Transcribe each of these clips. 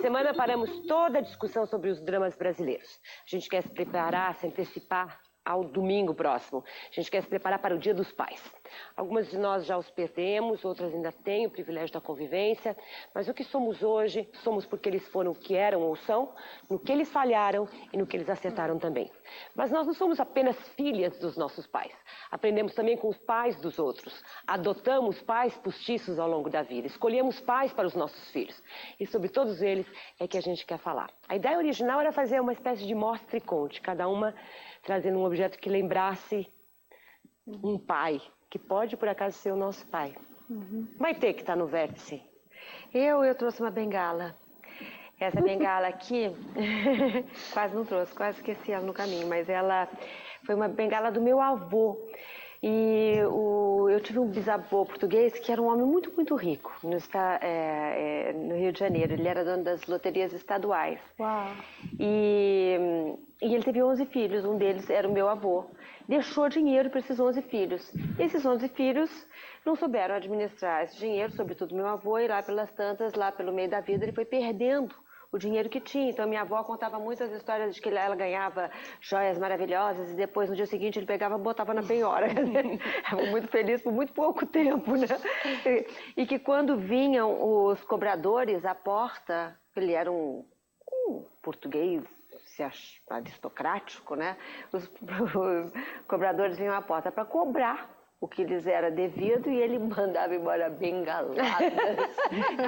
semana paramos toda a discussão sobre os dramas brasileiros. A gente quer se preparar, se antecipar ao domingo próximo. A gente quer se preparar para o Dia dos Pais. Algumas de nós já os perdemos, outras ainda têm o privilégio da convivência, mas o que somos hoje, somos porque eles foram o que eram ou são, no que eles falharam e no que eles acertaram também. Mas nós não somos apenas filhas dos nossos pais. Aprendemos também com os pais dos outros. Adotamos pais postiços ao longo da vida. Escolhemos pais para os nossos filhos. E sobre todos eles é que a gente quer falar. A ideia original era fazer uma espécie de mostra e conte, cada uma trazendo um objeto que lembrasse um pai, que pode, por acaso, ser o nosso pai. Vai ter que estar no vértice. Eu trouxe uma bengala. Essa bengala aqui, quase não trouxe, quase esqueci ela no caminho, mas ela foi uma bengala do meu avô. E eu tive um bisavô português que era um homem muito, muito rico no Rio de Janeiro. Ele era dono das loterias estaduais. Uau. E ele teve 11 filhos, um deles era o meu avô. Deixou dinheiro para esses 11 filhos. Esses 11 filhos não souberam administrar esse dinheiro, sobretudo meu avô, e lá pelas tantas, lá pelo meio da vida, ele foi perdendo o dinheiro que tinha. Então, minha avó contava muitas histórias de que ela ganhava joias maravilhosas e depois, no dia seguinte, ele pegava e botava na penhora. Ela muito feliz por muito pouco tempo, né? E que quando vinham os cobradores à porta, ele era um português aristocrático, né? Os cobradores vinham à porta para cobrar o que lhes era devido e ele mandava embora bengaladas.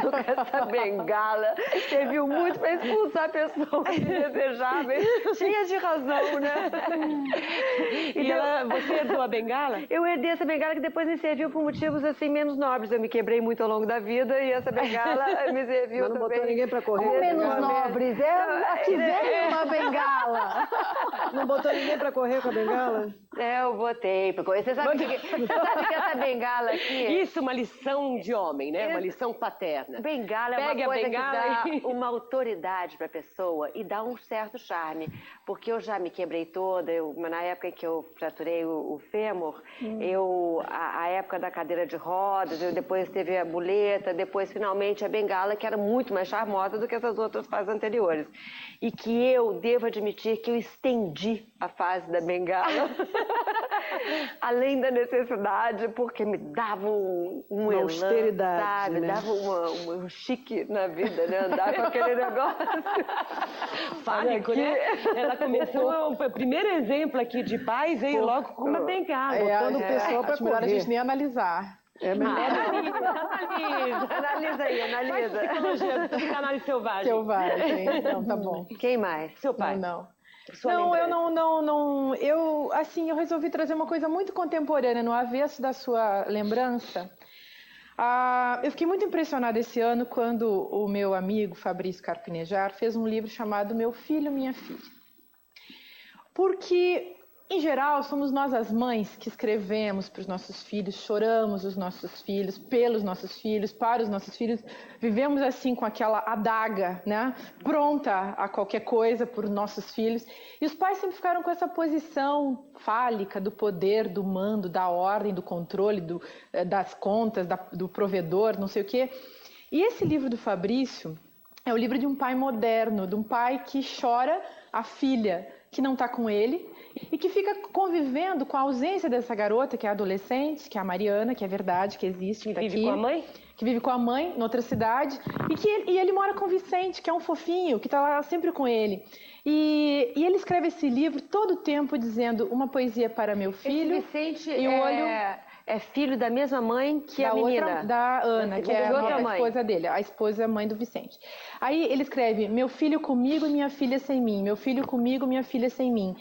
Com essa bengala, serviu muito para expulsar pessoas indesejáveis, cheias de razão, né? Você herdou a bengala? Eu herdei essa bengala que depois me serviu por motivos assim menos nobres. Eu me quebrei muito ao longo da vida e essa bengala me serviu mas não também. botou ninguém para correr? Como menos nobres? Aqui vem uma bengala. Não botou ninguém para correr com a bengala? Eu botei para correr. Você sabe que essa bengala aqui... Isso, uma lição de homem, né? Uma lição paterna. Bengala é uma coisa que dá uma autoridade para a pessoa e dá um certo charme. Porque eu já me quebrei toda, na época em que eu fraturei o fêmur, a época da cadeira de rodas, depois teve a muleta, depois finalmente a bengala, que era muito mais charmosa do que essas outras fases anteriores. E que eu devo admitir que eu estendi a fase da bengala, além da necessidade, porque me dava uma elan, austeridade, sabe? né? Dava um chique na vida, né? Andar com aquele negócio. Fálico, né? Ela começou, o primeiro exemplo aqui de pai veio logo com uma bengala, botando o pessoal para Acho melhor a gente nem analisar. É melhor. Analisa aí, analisa. Psicologia do canal selvagem. Selvagem. Não, tá bom. Quem mais? Seu pai. Não. Sua Não, lembrança. eu resolvi trazer uma coisa muito contemporânea, no avesso da sua lembrança. Eu fiquei muito impressionada esse ano quando o meu amigo Fabrício Carpinejar fez um livro chamado Meu Filho, Minha Filha. Porque, em geral, somos nós as mães que escrevemos para os nossos filhos, choramos os nossos filhos, pelos nossos filhos, para os nossos filhos, vivemos assim com aquela adaga, né, pronta a qualquer coisa por nossos filhos. E os pais sempre ficaram com essa posição fálica do poder, do mando, da ordem, do controle, das contas, do provedor, não sei o quê. E esse livro do Fabrício é o livro de um pai moderno, de um pai que chora a filha que não está com ele, e que fica convivendo com a ausência dessa garota, que é adolescente, que é a Mariana, que é verdade, que existe, que tá vive aqui, com a mãe? que vive com a mãe, em outra cidade, e ele mora com o Vicente, que é um fofinho, que está lá sempre com ele. E ele escreve esse livro todo o tempo dizendo uma poesia para meu filho. Esse Vicente e o olho é filho da mesma mãe que a menina. Da Ana, que é outra a mãe. esposa dele, a esposa mãe do Vicente. Aí ele escreve, meu filho comigo e minha filha sem mim, meu filho comigo, minha filha sem mim.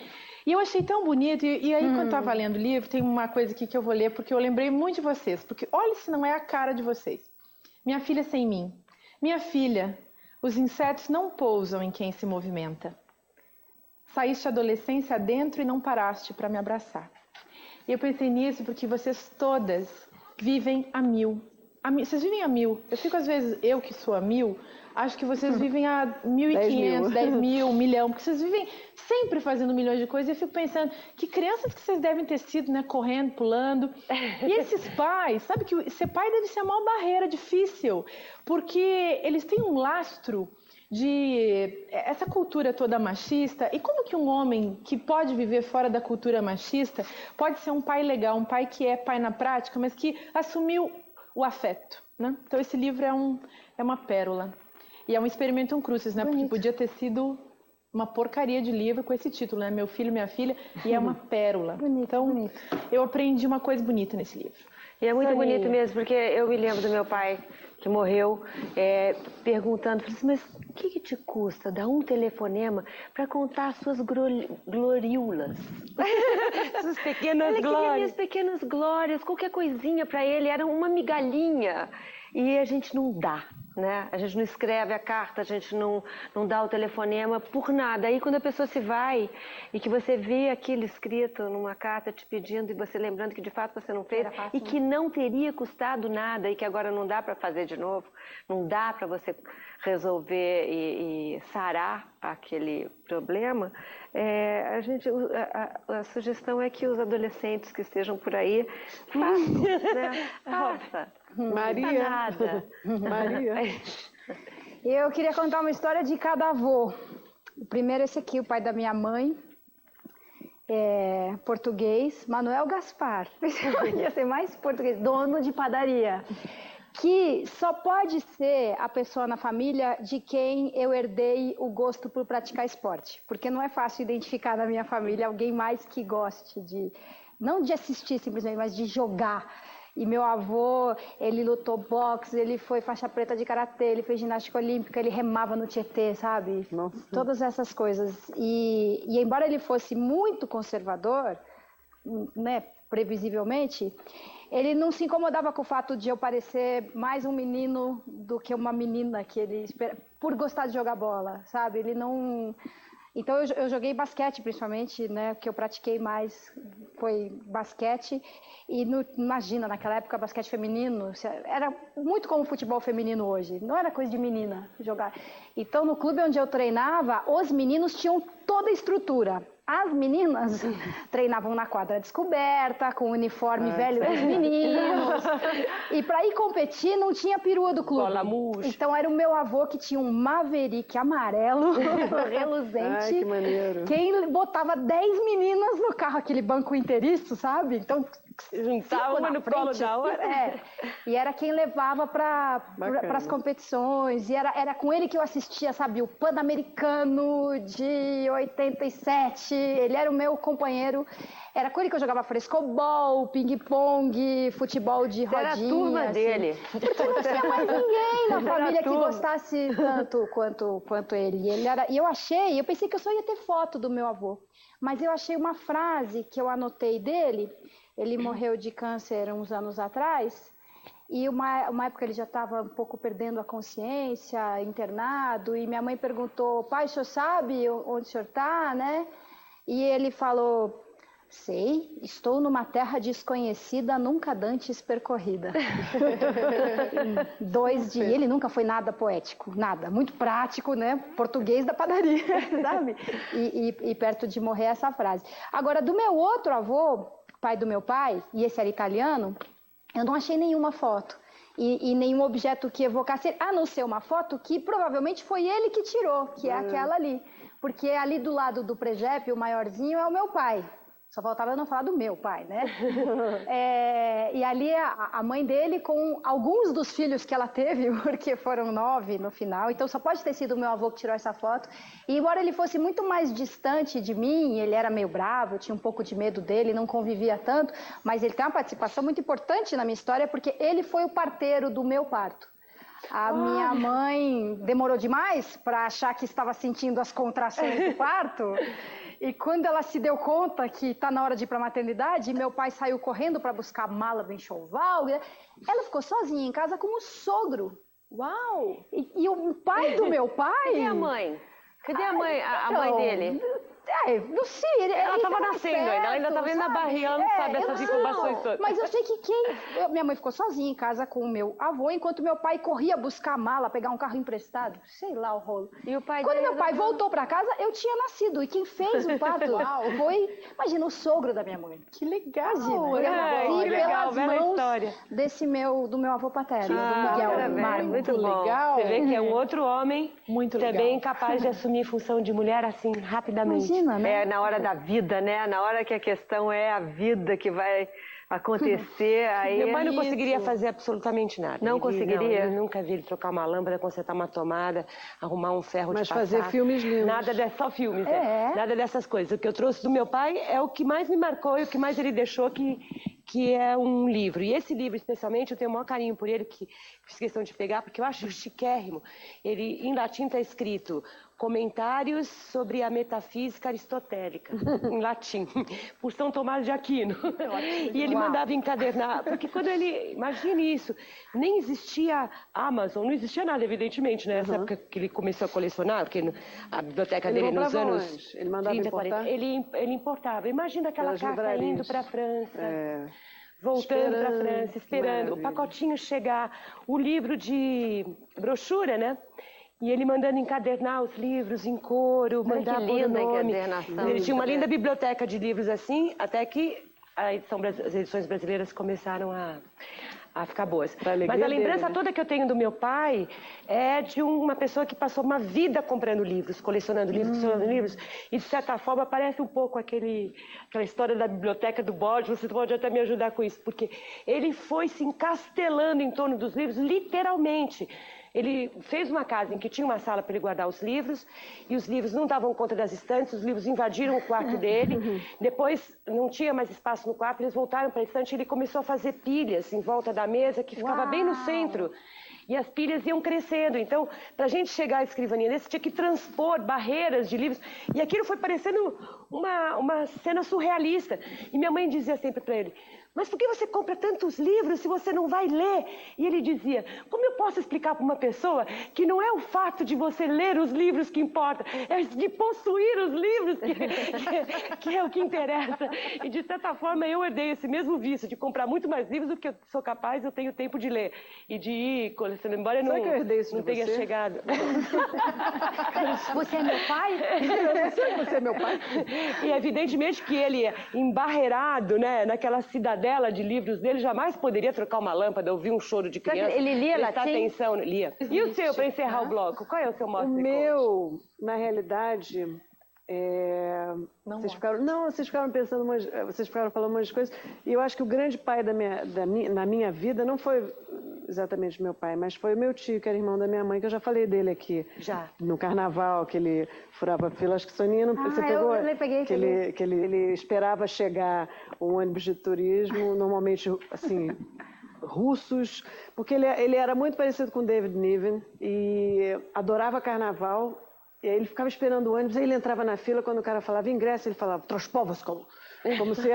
E eu achei tão bonito, e aí quando eu estava lendo o livro, tem uma coisa aqui que eu vou ler, porque eu lembrei muito de vocês, porque olha se não é a cara de vocês. Minha filha sem mim. Minha filha, os insetos não pousam em quem se movimenta. Saíste a adolescência adentro e não paraste para me abraçar. E eu pensei nisso porque vocês todas vivem a mil. Vocês vivem a mil. Eu fico às vezes, eu que sou a mil, acho que vocês vivem a 1.500, 10 mil, 1 milhão, porque vocês vivem sempre fazendo milhões de coisas. E eu fico pensando, que crianças que vocês devem ter sido, né? Correndo, pulando. E esses pais, sabe que ser pai deve ser a maior barreira difícil, porque eles têm um lastro de essa cultura toda machista e como que um homem que pode viver fora da cultura machista pode ser um pai legal, um pai que é pai na prática, mas que assumiu o afeto, né? Então esse livro é uma pérola. E é um experimentum crucis, né? Porque podia ter sido uma porcaria de livro com esse título, né? Meu filho, minha filha, e é uma pérola. Então, eu aprendi uma coisa bonita nesse livro. E é muito bonito mesmo, porque eu me lembro do meu pai, que morreu, perguntando, mas o que te custa dar um telefonema para contar as suas gloriulas? Suas pequenas glórias. Minhas pequenas glórias, qualquer coisinha para ele, era uma migalhinha. E a gente não dá, né? A gente não escreve a carta, a gente não dá o telefonema por nada. Aí quando a pessoa se vai e que você vê aquilo escrito numa carta te pedindo e você lembrando que de fato você não fez e que não teria custado nada e que agora não dá para fazer de novo, não dá para você resolver e sarar aquele problema, a sugestão é que os adolescentes que estejam por aí façam, né? Faça. Maria. Nada. Maria. Eu queria contar uma história de cada avô. O primeiro é esse aqui, o pai da minha mãe, português, Manuel Gaspar. Ia ser mais português, dono de padaria. Que só pode ser a pessoa na família de quem eu herdei o gosto por praticar esporte. Porque não é fácil identificar na minha família alguém mais que goste não de assistir simplesmente, mas de jogar. E meu avô, ele lutou boxe, ele foi faixa preta de karatê, ele fez ginástica olímpica, ele remava no Tietê, sabe? Nossa. Todas essas coisas. E embora ele fosse muito conservador, né, previsivelmente, ele não se incomodava com o fato de eu parecer mais um menino do que uma menina que ele espera, por gostar de jogar bola, sabe? Ele não... Então eu joguei basquete principalmente, né? O que eu pratiquei mais foi basquete. E imagina, naquela época basquete feminino era muito como o futebol feminino hoje. Não era coisa de menina jogar. Então no clube onde eu treinava, os meninos tinham toda a estrutura. As meninas treinavam na quadra descoberta, com o uniforme velho dos meninos. E para ir competir não tinha perua do clube. Bola murcha. Então era o meu avô que tinha um Maverick amarelo, reluzente. Ai, que maneiro. Quem botava 10 meninas no carro, aquele banco inteiriço, sabe? Então Juntava uma no colo da outra. E era quem levava para as competições. E era com ele que eu assistia, sabe, o Pan-Americano de 87. Ele era o meu companheiro. Era com ele que eu jogava frescobol, ping-pong, futebol de rodinha. Era a turma assim. dele. Porque não tinha mais ninguém na família que gostasse tanto quanto ele. E eu pensei que eu só ia ter foto do meu avô. Mas eu achei uma frase que eu anotei dele. Ele morreu de câncer uns anos atrás, e uma época ele já estava um pouco perdendo a consciência, internado, e minha mãe perguntou, pai, o senhor sabe onde o senhor está, né? E ele falou, sei, estou numa terra desconhecida, nunca dantes percorrida. 2 dias, ele nunca foi nada poético, nada, muito prático, né? Português da padaria, sabe? E perto de morrer essa frase. Agora, do meu outro avô, pai do meu pai, e esse era italiano, eu não achei nenhuma foto e nenhum objeto que evocasse, a não ser uma foto que provavelmente foi ele que tirou, que é aquela ali, porque ali do lado do presépio, o maiorzinho é o meu pai. Só faltava eu não falar do meu pai, né? E ali a mãe dele com alguns dos filhos que ela teve, porque foram 9 no final. Então só pode ter sido o meu avô que tirou essa foto. E embora ele fosse muito mais distante de mim, ele era meio bravo, eu tinha um pouco de medo dele, não convivia tanto. Mas ele tem uma participação muito importante na minha história, porque ele foi o parteiro do meu parto. A minha mãe demorou demais para achar que estava sentindo as contrações do parto. E quando ela se deu conta que está na hora de ir para a maternidade, meu pai saiu correndo para buscar a mala do enxoval. Ela ficou sozinha em casa com o sogro. Uau! E o pai do meu pai... Cadê a mãe? Cadê a mãe, a mãe dele? Não sei. Ela estava nascendo ainda, ela ainda estava indo na barriga, ela não sabe essas informações todas. Mas eu sei que minha mãe ficou sozinha em casa com o meu avô, enquanto meu pai corria buscar mala, pegar um carro emprestado, sei lá o rolo. E o pai Quando dele meu pai voltou pra casa, eu tinha nascido. E quem fez o parto foi, imagina, o sogro da minha mãe. Que legal! Que legal, pelas bela mãos história. do meu avô paterno, do Miguel parabéns, Mário. muito bom. legal. Você vê que é um outro homem Muito legal. também capaz de assumir função de mulher assim, rapidamente. Imagina, né? É na hora da vida, né? Na hora que a questão é a vida que vai acontecer, aí... Meu pai não conseguiria fazer absolutamente nada. Não conseguiria? Eu nunca vi ele trocar uma lâmpada, consertar uma tomada, arrumar um ferro Mas de passar. fazer filmes lindos. Só filmes, É. Nada dessas coisas. O que eu trouxe do meu pai é o que mais me marcou e o que mais ele deixou, que é um livro. E esse livro, especialmente, eu tenho o maior carinho por ele, que fiz questão de pegar, porque eu acho chiquérrimo. Ele, em latim, está escrito Comentários sobre a Metafísica Aristotélica, em latim, por São Tomás de Aquino. E ele mandava encadernar, porque quando ele... Imagine isso, nem existia Amazon, não existia nada, evidentemente, né? Nessa época que ele começou a colecionar, porque a biblioteca Ele dele nos comprava anos... onde? Ele mandava 30, importar? 40, ele importava. Imagina aquela Pelas carta livrarias. indo para a França. É. Voltando para a Esperando, França, esperando o maravilha. pacotinho chegar, o livro de brochura, né? E ele mandando encadernar os livros em couro, Olha mandar que pôr o linda a nome. encadernação. Ele tinha uma linda biblioteca de livros assim, até que as edições brasileiras começaram a ficar boas. Pra alegria Mas a lembrança dele, né? toda que eu tenho do meu pai é de uma pessoa que passou uma vida comprando livros, colecionando livros, e de certa forma parece um pouco aquela história da biblioteca do Borges, você pode até me ajudar com isso, porque ele foi se encastelando em torno dos livros, literalmente. Ele fez uma casa em que tinha uma sala para ele guardar os livros, e os livros não davam conta das estantes, os livros invadiram o quarto dele. Depois, não tinha mais espaço no quarto, eles voltaram para a estante e ele começou a fazer pilhas em volta da mesa, que ficava bem no centro. E as pilhas iam crescendo. Então, para a gente chegar à escrivaninha desse, tinha que transpor barreiras de livros. E aquilo foi parecendo uma cena surrealista. E minha mãe dizia sempre para ele, mas por que você compra tantos livros se você não vai ler? E ele dizia, como eu posso explicar para uma pessoa que não é o fato de você ler os livros que importa, é de possuir os livros que é o que interessa. E de certa forma eu herdei esse mesmo vício de comprar muito mais livros do que eu sou capaz, eu tenho tempo de ler. E de ir colecionando, embora eu Será que eu herdei isso não de tenha você? chegado. Você é meu pai? Eu sei que você é meu pai. E evidentemente que ele, embarreirado, né, naquela cidadela de livros dele, jamais poderia trocar uma lâmpada, ouvir um choro de criança. Ele lia prestar latim? atenção, lia. E o seu, para encerrar o bloco, qual é o seu O mostre e conte? meu, na realidade, vocês ficaram pensando, vocês ficaram falando umas coisas, e eu acho que o grande pai na minha vida não foi exatamente meu pai, mas foi o meu tio, que era irmão da minha mãe, que eu já falei dele aqui. Já. No carnaval, que ele furava fila, acho que Soninha, você pegou? eu peguei. Que ele esperava chegar um ônibus de turismo, normalmente, assim, russos, porque ele era muito parecido com David Niven e adorava carnaval. E aí ele ficava esperando o ônibus, aí ele entrava na fila, quando o cara falava ingresso, ele falava Trospovskol, como se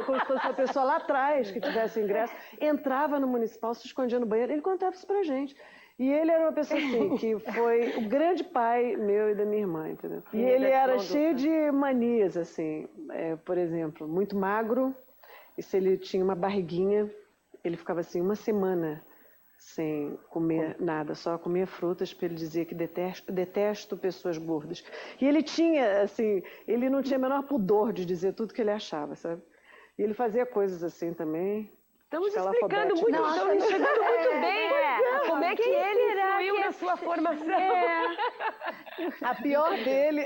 fosse uma pessoa lá atrás que tivesse ingresso. Entrava no municipal, se escondia no banheiro, ele contava isso pra gente. E ele era uma pessoa assim, que foi o grande pai meu e da minha irmã, entendeu? E ele era cheio de manias, assim, por exemplo, muito magro, e se ele tinha uma barriguinha, ele ficava assim uma semana sem comer nada, só comia frutas, porque ele dizia que detesto pessoas gordas. E ele tinha, assim, ele não tinha o menor pudor de dizer tudo que ele achava, sabe? E ele fazia coisas assim também. Estamos explicando muito, estamos chegando muito bem. Como é que ele influiu na sua formação? A pior dele...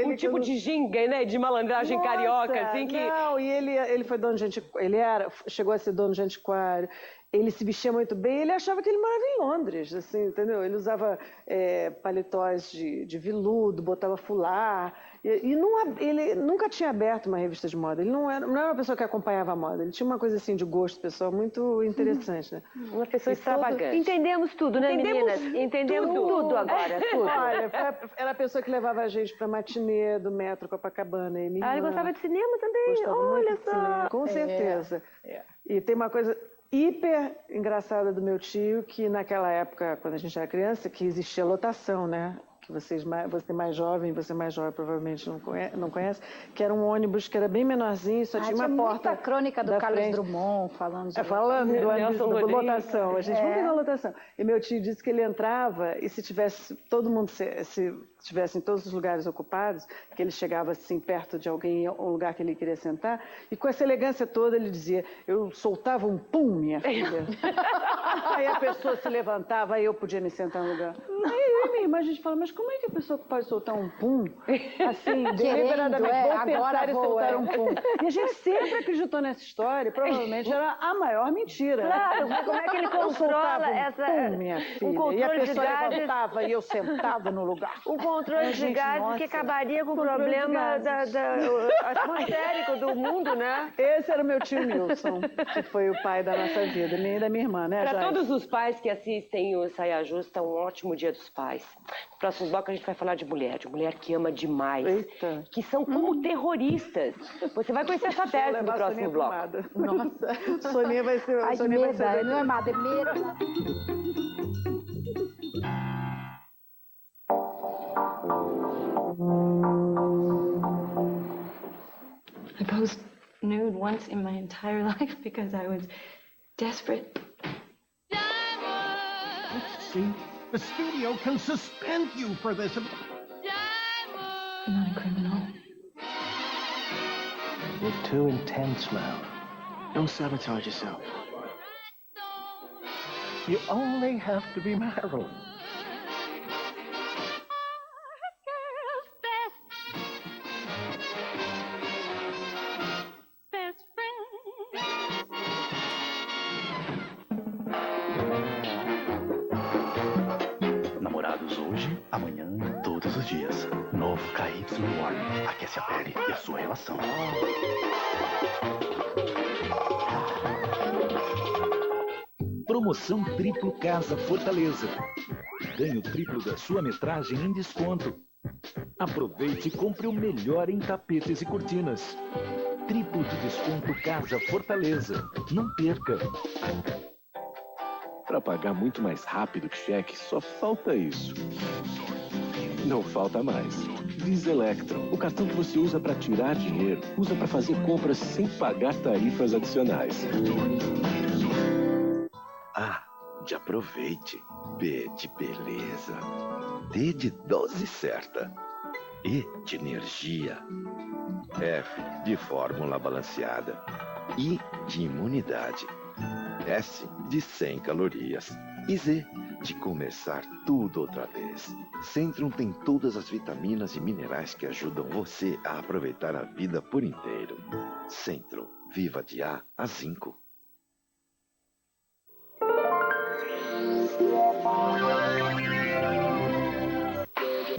Um tipo de ginga, né? De malandragem carioca, assim que... Não, e ele foi dono de antiquário, chegou a ser dono de antiquário. Ele se vestia muito bem, ele achava que ele morava em Londres, assim, entendeu? Ele usava paletós de veludo, botava fular, ele nunca tinha aberto uma revista de moda, ele não era uma pessoa que acompanhava a moda, ele tinha uma coisa assim de gosto pessoal muito interessante, né? Uma pessoa extravagante. Entendemos tudo, né, meninas? Entendemos tudo agora, tudo. Olha, era a pessoa que levava a gente pra matinê do Metro Copacabana. E minha Ah, ele irmã gostava de cinema também, gostava muito olha de cinema, só. com certeza. E tem uma coisa hiper engraçada do meu tio, que naquela época, quando a gente era criança, que existia lotação, né? que você mais jovem provavelmente não conhece, que era um ônibus que era bem menorzinho, só tinha uma porta. Muita crônica do da Carlos frente. Drummond falando de... Falando do ônibus, Nelson da Rodrigues. lotação. A gente vamos ver na lotação. E meu tio disse que ele entrava e se tivesse todo mundo se tivesse em todos os lugares ocupados, que ele chegava assim perto de alguém, um lugar que ele queria sentar, e com essa elegância toda ele dizia: eu soltava um pum, minha filha. Aí a pessoa se levantava, aí eu podia me sentar no lugar. Aí eu e minha irmã, a gente fala: mas como é que a pessoa pode soltar um pum? Assim, deliberadamente, vou pensar e soltar um pum. E a gente sempre acreditou nessa história, provavelmente era a maior mentira. Claro, mas como é que ele Eu soltava controla um essa... pum, minha filha. Um controle e a de pessoa gases... levantava e eu sentada no lugar. Um controle de Gente, gases nossa. que acabaria com o Controle de problema gases. atmosférico do mundo, né? Esse era o meu tio Nilson, que foi o pai da nossa vida, minha e da minha irmã, né, Para Jade? todos os pais que assistem o Saia Justa, um ótimo Dia dos Pais. No próximo bloco a gente vai falar de mulher que ama demais, Eita. que são como terroristas. Você vai conhecer essa tese no Levar a próximo Soninha bloco. pomada. Nossa. Soninha vai ser... Ai, Soninha vai medo, ser... não é madeira. I posed nude once in my entire life because I was desperate. See, the studio can suspend you for this. I'm not a criminal. You're too intense, Mal. Don't sabotage yourself. You only have to be Marilyn. Namorados hoje, amanhã, todos os dias. Novo KY Warning. Aquece a pele e a sua relação. Promoção Triplo Casa Fortaleza. Ganhe o triplo da sua metragem em desconto. Aproveite e compre o melhor em tapetes e cortinas. Triplo de desconto Casa Fortaleza. Não perca. Para pagar muito mais rápido que cheque, só falta isso. Não falta mais. Visa Electron, o cartão que você usa para tirar dinheiro, usa para fazer compras sem pagar tarifas adicionais. A de aproveite, B de beleza, D de dose certa, E de energia, F de fórmula balanceada, I de imunidade, S de 100 calorias e Z de começar tudo outra vez. Centrum tem todas as vitaminas e minerais que ajudam você a aproveitar a vida por inteiro. Centrum, viva de A a zinco.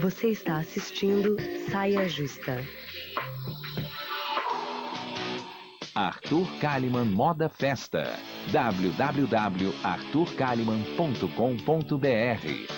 Você está assistindo Saia Justa. Arthur Kalimann Moda Festa. www.arthurkalimann.com.br.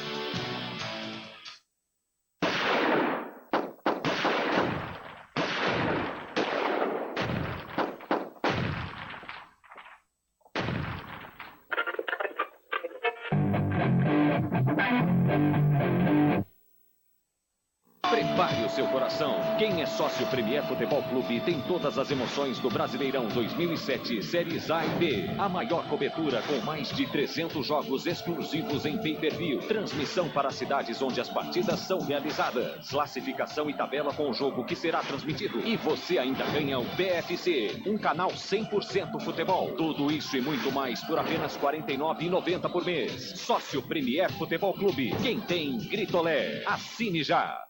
Prepare o seu coração. Quem é sócio Premier Futebol Clube tem todas as emoções do Brasileirão 2007, Séries A e B. A maior cobertura com mais de 300 jogos exclusivos em pay-per-view. Transmissão para as cidades onde as partidas são realizadas. Classificação e tabela com o jogo que será transmitido. E você ainda ganha o BFC, um canal 100% futebol. Tudo isso e muito mais por apenas R$ 49,90 por mês. Sócio Premier Futebol Clube. Quem tem, Gritolé. Assine já.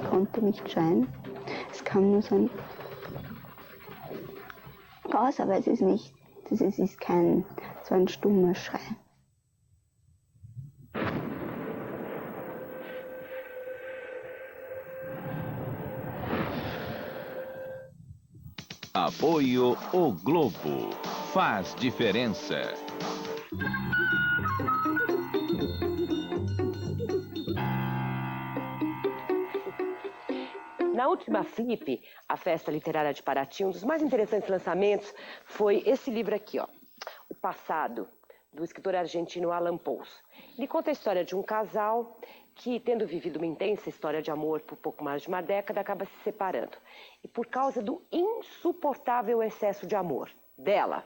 Konnte nicht schreien. Es kam nur so ein raus, aber es ist kein so ein stummer Schrei. Apoio O Globo. Faz diferença. Na última Flip, a Festa Literária de Paraty, um dos mais interessantes lançamentos foi esse livro aqui, ó, O Passado, do escritor argentino Alan Pouso. Ele conta a história de um casal que, tendo vivido uma intensa história de amor por pouco mais de uma década, acaba se separando. E por causa do insuportável excesso de amor dela.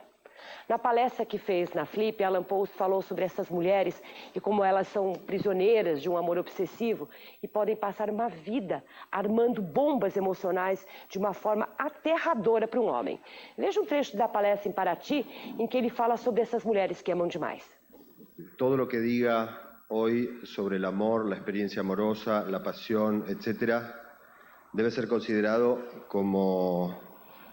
Na palestra que fez na Flip, Alan Pouso falou sobre essas mulheres e como elas são prisioneiras de um amor obsessivo e podem passar uma vida armando bombas emocionais de uma forma aterradora para um homem. Veja um trecho da palestra em Paraty, em que ele fala sobre essas mulheres que amam demais. Todo lo que diga hoy sobre el amor, la experiencia amorosa, la pasión, etcétera, debe ser considerado como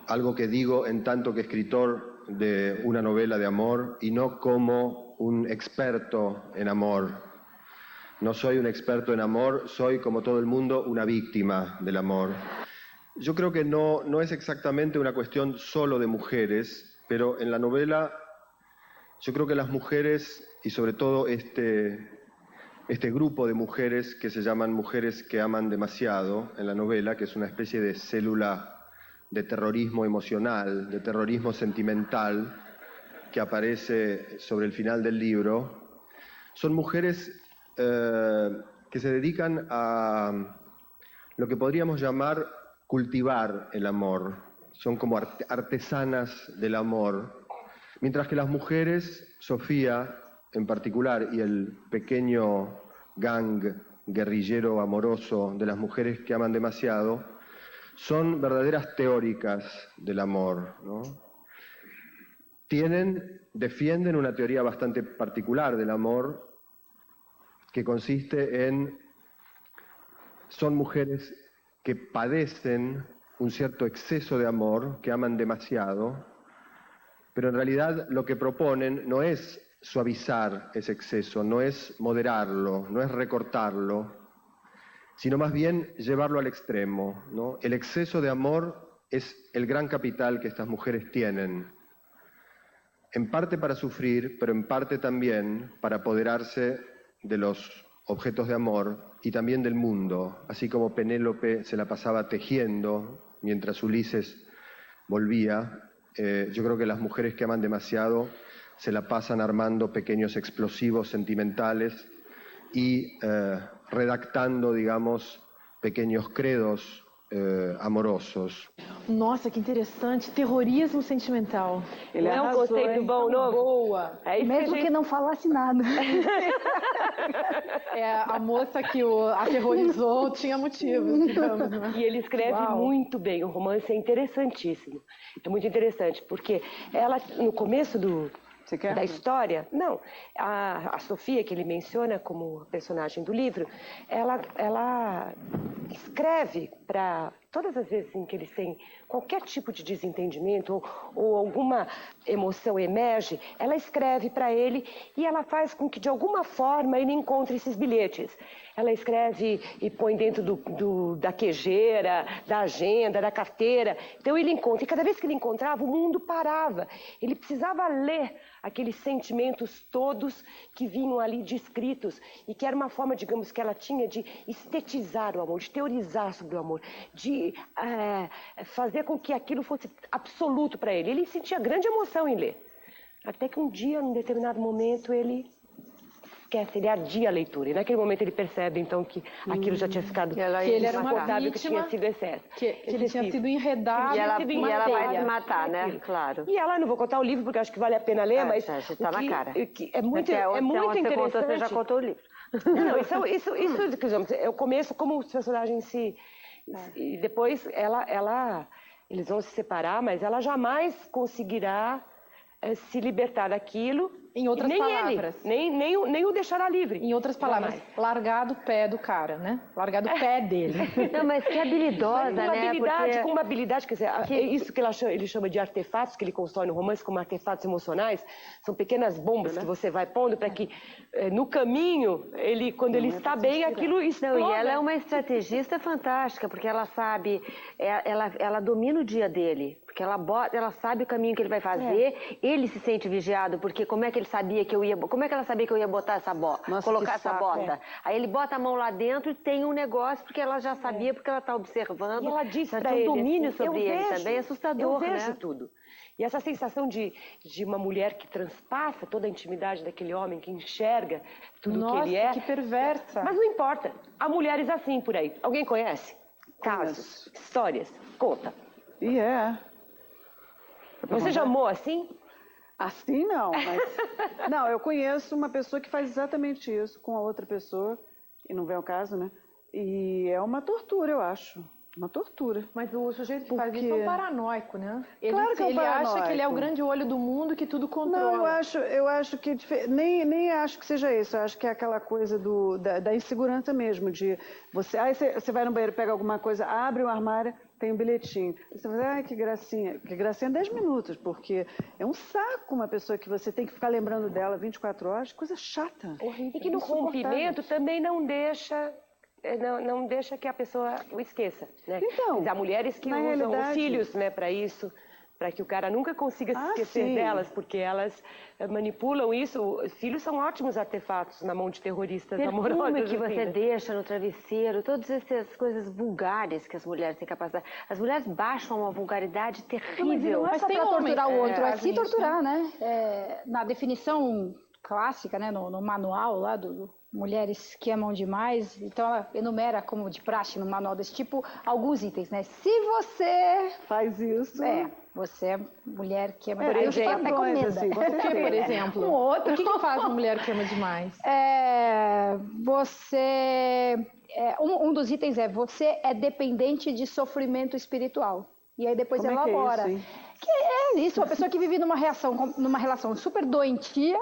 algo que digo en tanto que escritor de una novela de amor y no como un experto en amor. No soy un experto en amor, soy como todo el mundo una víctima del amor. Yo creo que no es exactamente una cuestión solo de mujeres, pero en la novela yo creo que las mujeres y sobre todo este grupo de mujeres que se llaman mujeres que aman demasiado en la novela, que es una especie de célula de terrorismo emocional, de terrorismo sentimental, que aparece sobre el final del libro, son mujeres que se dedican a lo que podríamos llamar cultivar el amor. Son como artesanas del amor. Mientras que las mujeres, Sofía en particular, y el pequeño gang guerrillero amoroso de las mujeres que aman demasiado, son verdaderas teóricas del amor, ¿no? Defienden una teoría bastante particular del amor que consiste en, son mujeres que padecen un cierto exceso de amor, que aman demasiado, pero en realidad lo que proponen no es suavizar ese exceso, no es moderarlo, no es recortarlo, sino más bien llevarlo al extremo, ¿no? El exceso de amor es el gran capital que estas mujeres tienen, en parte para sufrir, pero en parte también para apoderarse de los objetos de amor y también del mundo, así como Penélope se la pasaba tejiendo mientras Ulises volvía. Yo creo que las mujeres que aman demasiado se la pasan armando pequeños explosivos sentimentales y redactando, digamos, pequeños credos amorosos. Nossa, que interessante. Terrorismo sentimental. Ele é um conceito bom, novo. Boa. É isso Mesmo que não falasse nada. A moça que o aterrorizou tinha motivos, digamos, né? E ele escreve muito bem. O romance é interessantíssimo. É muito interessante, porque ela, no começo da história, a Sofia, que ele menciona como personagem do livro, ela escreve para todas as vezes em que eles têm qualquer tipo de desentendimento ou alguma emoção emerge, ela escreve para ele e ela faz com que de alguma forma ele encontre esses bilhetes. Ela escreve e põe dentro da quejeira, da agenda, da carteira. Então ele encontra. E cada vez que ele encontrava, o mundo parava. Ele precisava ler aqueles sentimentos todos que vinham ali descritos e que era uma forma, digamos, que ela tinha de estetizar o amor, de teorizar sobre o amor, de fazer com que aquilo fosse absoluto para ele. Ele sentia grande emoção em ler. Até que um dia, num determinado momento, ele esquece, ele adia a leitura. E naquele momento ele percebe, então, que aquilo já tinha ficado que ele era uma vítima, que tinha sido excesso. Que ele tinha sido enredado. E ela vai se matar, né? Aquilo. Claro. E ela, não vou contar o livro, porque acho que vale a pena ler, mas... Já está na cara. É muito interessante. Você já contou o livro. Não, isso é o começo, como os personagens e depois eles vão se separar, mas ela jamais conseguirá se libertar daquilo. Em outras palavras. Nem o deixará livre. Em outras palavras, largar do pé do cara, né? Largar do pé dele. Não, mas que habilidosa, né? Com uma habilidade, quer dizer, isso que ele chama de artefatos, que ele constrói no romance como artefatos emocionais, são pequenas bombas que você vai pondo para que no caminho, quando ele está bem, aquilo explode. Não, e ela é uma estrategista fantástica, porque ela sabe, ela domina o dia dele. Porque porque ela sabe o caminho que ele vai fazer, ele se sente vigiado, porque como é que ele sabia que eu ia, como é que ela sabia que eu ia botar essa bota, colocar essa bota? Aí ele bota a mão lá dentro e tem um negócio, porque ela já sabia, porque ela está observando. E ela diz ela para tem ele, um domínio assim, sobre ele também, é assustador, eu vejo né? tudo. E essa sensação de uma mulher que transpassa toda a intimidade daquele homem, que enxerga tudo que ele é. Nossa, que perversa. Mas não importa, há mulheres assim por aí. Alguém conhece? Casos, histórias, conta. E é. Você já amou assim? Assim não, mas... Não, eu conheço uma pessoa que faz exatamente isso com a outra pessoa, e não vem ao caso, né? E é uma tortura, eu acho. Uma tortura. Mas o sujeito que faz isso é um paranoico, né? Claro que é um ele acha paranoico. que ele é o grande olho do mundo, que tudo controla. Não, eu acho que... Nem acho que seja isso. Eu acho que é aquela coisa da insegurança mesmo, de você... Aí você vai no banheiro, pega alguma coisa, abre o armário, tem um bilhetinho. Você fala, ai, que gracinha. Que gracinha 10 minutos, porque é um saco uma pessoa que você tem que ficar lembrando dela 24 horas, coisa chata. E que no rompimento também não deixa que a pessoa o esqueça, né? Então, há mulheres que usam realidade... os filhos, né, para isso, para que o cara nunca consiga se esquecer sim. delas, porque elas manipulam isso. Os filhos são ótimos artefatos na mão de terroristas amorosos. Perfume que você assim, deixa no travesseiro, todas essas coisas vulgares que as mulheres têm capacidade. As mulheres baixam uma vulgaridade terrível. Não é só para torturar o outro, é se torturar, né? Na definição clássica, né, no manual lá do Mulheres que Amam Demais, então ela enumera como de praxe no manual desse tipo alguns itens, né? Se você faz isso, você é mulher que ama demais. Eu até com medo. Assim, por exemplo? Um outro. O que faz uma mulher que ama demais? Um dos itens é você é dependente de sofrimento espiritual. E aí depois Como elabora. É que é isso, hein? Que é isso, uma pessoa que vive numa relação super doentia,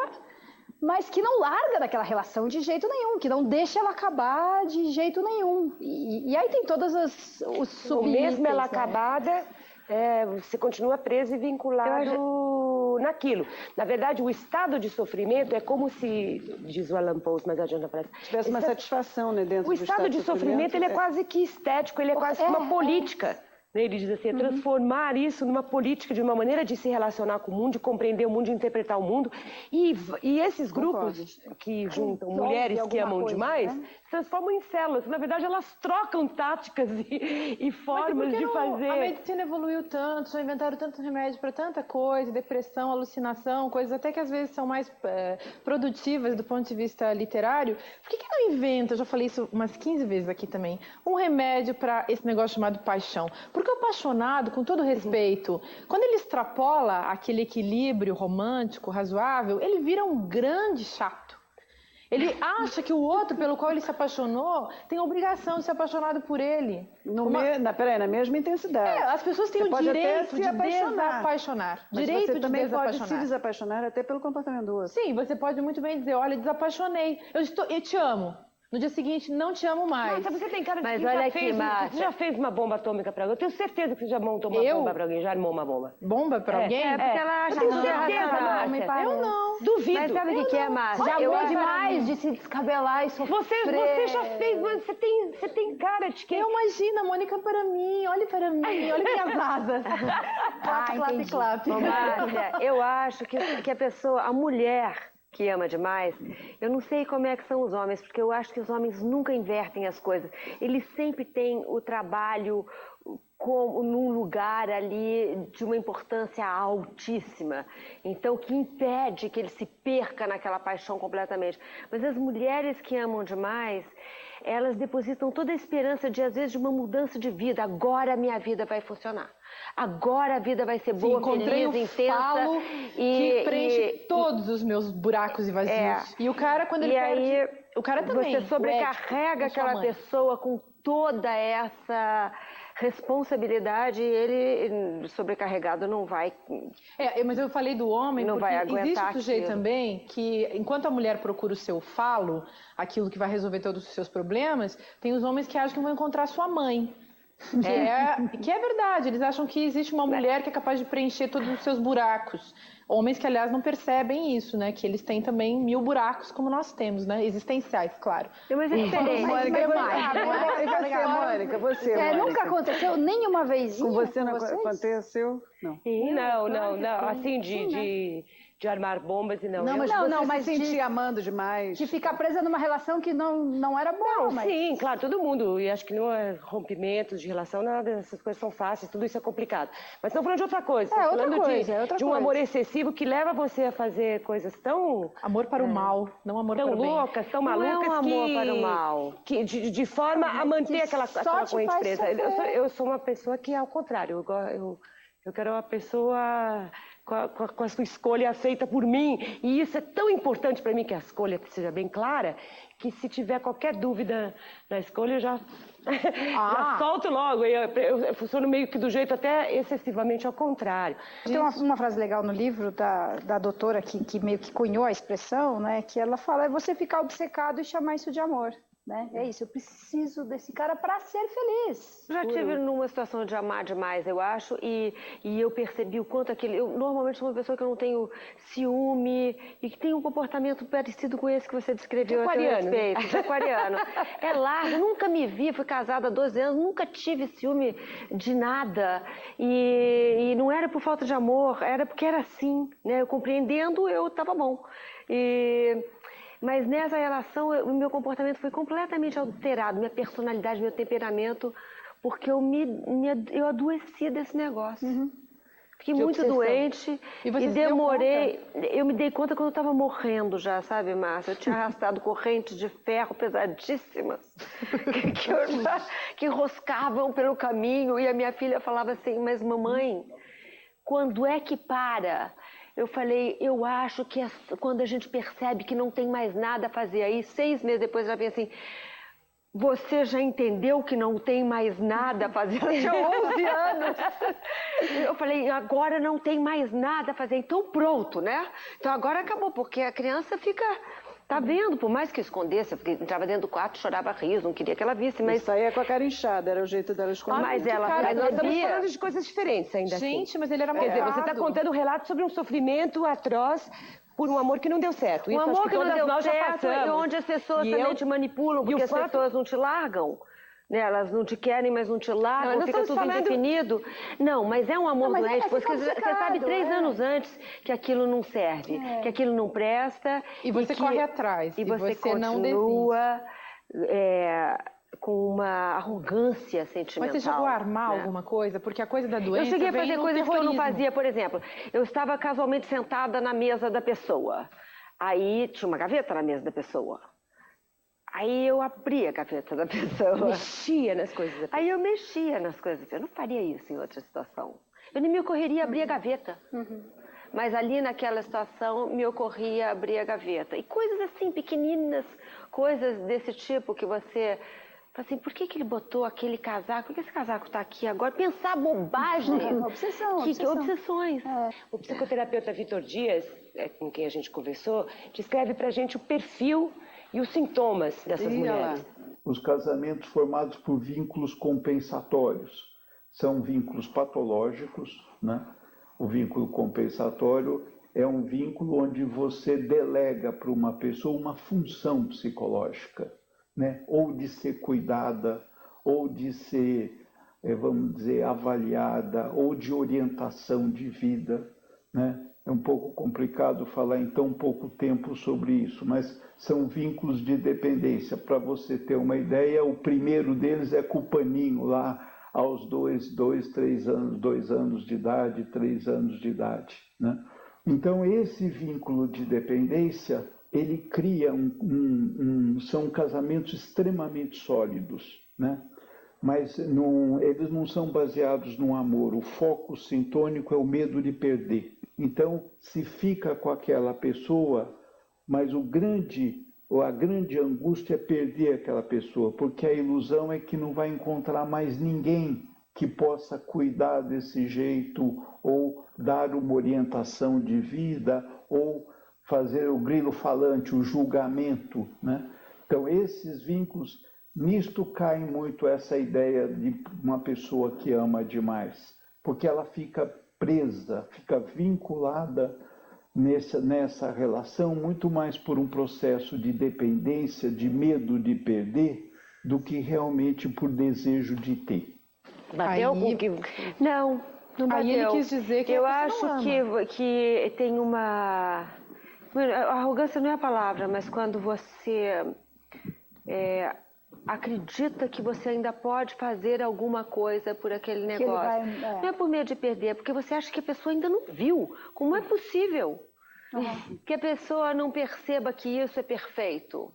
mas que não larga daquela relação de jeito nenhum, que não deixa ela acabar de jeito nenhum. E aí tem todos os subitens, mesmo ela né? acabada, você continua preso e vinculado naquilo. Na verdade, o estado de sofrimento é como se, diz o Alan Post, mas adianta para tivesse uma satisfação, né, dentro o do estado de sofrimento ele é quase que estético, ele é quase que uma política. Ele diz assim, transformar isso numa política, de uma maneira de se relacionar com o mundo, de compreender o mundo, de interpretar o mundo. E esses grupos que juntam mulheres que amam demais, transformam em células. Na verdade, elas trocam táticas e formas de fazer. A medicina evoluiu tanto, já inventaram tanto remédio para tanta coisa, depressão, alucinação, coisas até que às vezes são mais produtivas do ponto de vista literário. Por que não inventa, eu já falei isso umas 15 vezes aqui também, um remédio para esse negócio chamado paixão? Porque o apaixonado, com todo respeito, quando ele extrapola aquele equilíbrio romântico, razoável, ele vira um grande chato. Ele acha que o outro pelo qual ele se apaixonou tem a obrigação de ser apaixonado por ele. Na mesma intensidade. As pessoas têm o direito de desapaixonar. Mas direito você também de desapaixonar. pode se desapaixonar até pelo comportamento do outro. Sim, você pode muito bem dizer, olha, desapaixonei, eu te amo. No dia seguinte, não te amo mais. Nossa, você tem cara de Mas que olha já aqui, fez, Márcia. você já fez uma bomba atômica pra alguém. Eu tenho certeza que você já montou uma bomba pra alguém, já armou uma bomba. Bomba pra alguém? Porque ela acha que eu tenho certeza, Márcia. Márcia. Eu não. Duvido. Mas sabe o que é, Márcia? Já amou demais de se descabelar e sofrer. Você já fez, mas você tem cara de que... Imagina, Mônica, para mim, olhe para mim, olha minhas asas. Clap, clap. Ô, Márcia, eu acho que a mulher que ama demais, eu não sei como é que são os homens, porque eu acho que os homens nunca invertem as coisas. Eles sempre têm o trabalho num lugar ali de uma importância altíssima, então que impede que ele se perca naquela paixão completamente. Mas as mulheres que amam demais, elas depositam toda a esperança às vezes, de uma mudança de vida. Agora a minha vida vai funcionar. Agora a vida vai ser boa, feliz, intensa. Que preenche todos os meus buracos e vazios. E o cara, quando ele perde... O cara também. Você sobrecarrega aquela pessoa com toda essa responsabilidade, ele sobrecarregado não vai... mas eu falei do homem não porque vai aguentar existe um sujeito aquilo. também que, enquanto a mulher procura o seu falo, aquilo que vai resolver todos os seus problemas, tem os homens que acham que vão encontrar sua mãe. Que é verdade, eles acham que existe uma mulher que é capaz de preencher todos os seus buracos. Homens que, aliás, não percebem isso, né? Que eles têm também 1000 buracos, como nós temos, né? Existenciais, claro. Mas é diferente. Mônica, você. Nunca aconteceu nenhuma vez. Com você não aconteceu? Não. Assim, de armar bombas e não. Mas se sentir amando demais. De ficar presa numa relação que não era boa. Mas... Sim, claro, todo mundo. E acho que não é rompimentos de relação, nada dessas coisas são fáceis, tudo isso é complicado. Mas estamos falando de outra coisa. De um amor excessivo que leva você a fazer coisas tão... Amor para o mal, não amor para o bem. Tão loucas, tão malucas não é um amor para o mal. Que, de forma a manter aquela corrente presa. Eu sou uma pessoa que é ao contrário. Eu quero uma pessoa... Com a sua escolha feita por mim. E isso é tão importante para mim, que a escolha seja bem clara, que se tiver qualquer dúvida na escolha, eu já solto logo. Eu funciono meio que do jeito até excessivamente ao contrário. Tem uma frase legal no livro da doutora que meio que cunhou a expressão, né? Que ela fala, é você ficar obcecado e chamar isso de amor. Né? É isso, eu preciso desse cara para ser feliz. Já tive numa situação de amar demais, eu acho, e eu percebi o quanto aquilo... Eu normalmente sou uma pessoa que eu não tenho ciúme e que tem um comportamento parecido com esse que você descreveu a seu respeito. De aquariano. É largo, nunca me vi, fui casada há 12 anos, nunca tive ciúme de nada. E não era por falta de amor, era porque era assim, né? Eu compreendendo, eu estava bom. Mas nessa relação, o meu comportamento foi completamente alterado, minha personalidade, meu temperamento, porque eu adoeci desse negócio. Fiquei muito doente e demorei. Eu me dei conta quando eu estava morrendo já, sabe, Márcia? Eu tinha arrastado correntes de ferro pesadíssimas que enroscavam pelo caminho, e a minha filha falava assim, mas mamãe, quando é que para? Eu falei, eu acho que quando a gente percebe que não tem mais nada a fazer. Aí, 6 meses depois, ela veio assim, você já entendeu que não tem mais nada a fazer? Ela tinha 11 anos. Eu falei, agora não tem mais nada a fazer. Então, pronto, né? Então, agora acabou, porque a criança fica... Tá vendo? Por mais que eu escondesse, porque entrava dentro do quarto, chorava riso, não queria que ela visse, mas... Isso aí é com a cara inchada, era o jeito dela esconder. Mas nós estamos falando de coisas diferentes ainda. Gente, mas ele era Quer dizer, você está contando um relato sobre um sofrimento atroz por um amor que não deu certo. Um amor que não deu certo e onde as pessoas também te manipulam, porque as pessoas não te largam. Né? Elas não te querem, mas não te largam, fica tudo indefinido. Não, mas é um amor doente, porque você sabe 3 anos antes que aquilo não serve, que aquilo não presta. E você corre atrás. E você continua com uma arrogância sentimental. Mas você chegou a armar alguma coisa? Porque a coisa da doença eu cheguei a fazer coisas que eu não fazia, por exemplo. Eu estava casualmente sentada na mesa da pessoa. Aí tinha uma gaveta na mesa da pessoa. Aí eu abria a gaveta da pessoa. Mexia nas coisas da pessoa. Aí eu mexia nas coisas. Eu não faria isso em outra situação. Eu nem me ocorreria abrir a gaveta. Mas ali naquela situação me ocorria abrir a gaveta. E coisas assim, pequeninas, coisas desse tipo que você... Assim, por que ele botou aquele casaco? Por que esse casaco está aqui agora? Pensar bobagem. Obsessões. O psicoterapeuta Vitor Dias, com quem a gente conversou, descreve pra gente o perfil e os sintomas dessas mulheres. Os casamentos formados por vínculos compensatórios são vínculos patológicos, né? O vínculo compensatório é um vínculo onde você delega para uma pessoa uma função psicológica, né? Ou de ser cuidada, ou de ser, vamos dizer, avaliada, ou de orientação de vida, né? É um pouco complicado falar em tão pouco tempo sobre isso, mas são vínculos de dependência. Para você ter uma ideia, o primeiro deles é com o paninho lá aos 2 anos de idade, 3 anos de idade, né? Então, esse vínculo de dependência, ele cria são casamentos extremamente sólidos, né? Mas eles não são baseados no amor. O foco sintônico é o medo de perder. Então, se fica com aquela pessoa, mas a grande angústia é perder aquela pessoa, porque a ilusão é que não vai encontrar mais ninguém que possa cuidar desse jeito, ou dar uma orientação de vida, ou fazer o grilo falante, o julgamento, né? Então, esses vínculos nisto cai muito essa ideia de uma pessoa que ama demais, porque ela fica presa, fica vinculada nessa relação muito mais por um processo de dependência, de medo de perder, do que realmente por desejo de ter. Bateu com que... Não bateu. Aí ele quis dizer que eu a acho pessoa não ama. que tem uma... Arrogância não é a palavra, mas quando você acredita que você ainda pode fazer alguma coisa por aquele negócio. Não é por medo de perder, é porque você acha que a pessoa ainda não viu. Como é possível que a pessoa não perceba que isso é perfeito?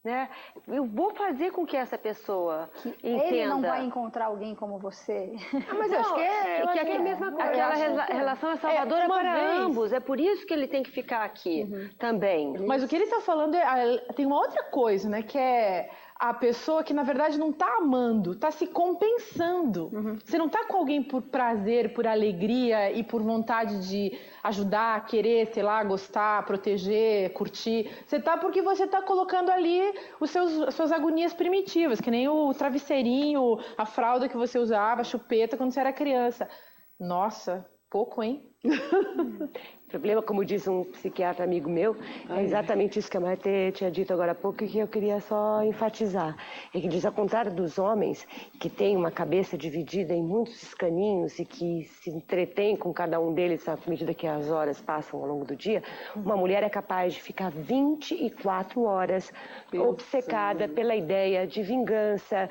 Né? Eu vou fazer com que essa pessoa entenda. Ele não vai encontrar alguém como você. Mas eu acho que é a mesma coisa. Aquela relação é salvadora para ambos. É por isso que ele tem que ficar aqui também. Mas o que ele está falando tem uma outra coisa, né? Que é a pessoa que, na verdade, não está amando, está se compensando. Você não está com alguém por prazer, por alegria e por vontade de ajudar, querer, sei lá, gostar, proteger, curtir. Você está porque você está colocando ali as suas agonias primitivas, que nem o travesseirinho, a fralda que você usava, a chupeta quando você era criança. Nossa, pouco, hein? O problema, como diz um psiquiatra amigo meu, é exatamente isso que a Maite tinha dito agora há pouco e que eu queria só enfatizar. É que diz, ao contrário dos homens, que têm uma cabeça dividida em muitos escaninhos e que se entretêm com cada um deles à medida que as horas passam ao longo do dia, uma mulher é capaz de ficar 24 horas obcecada pela ideia de vingança,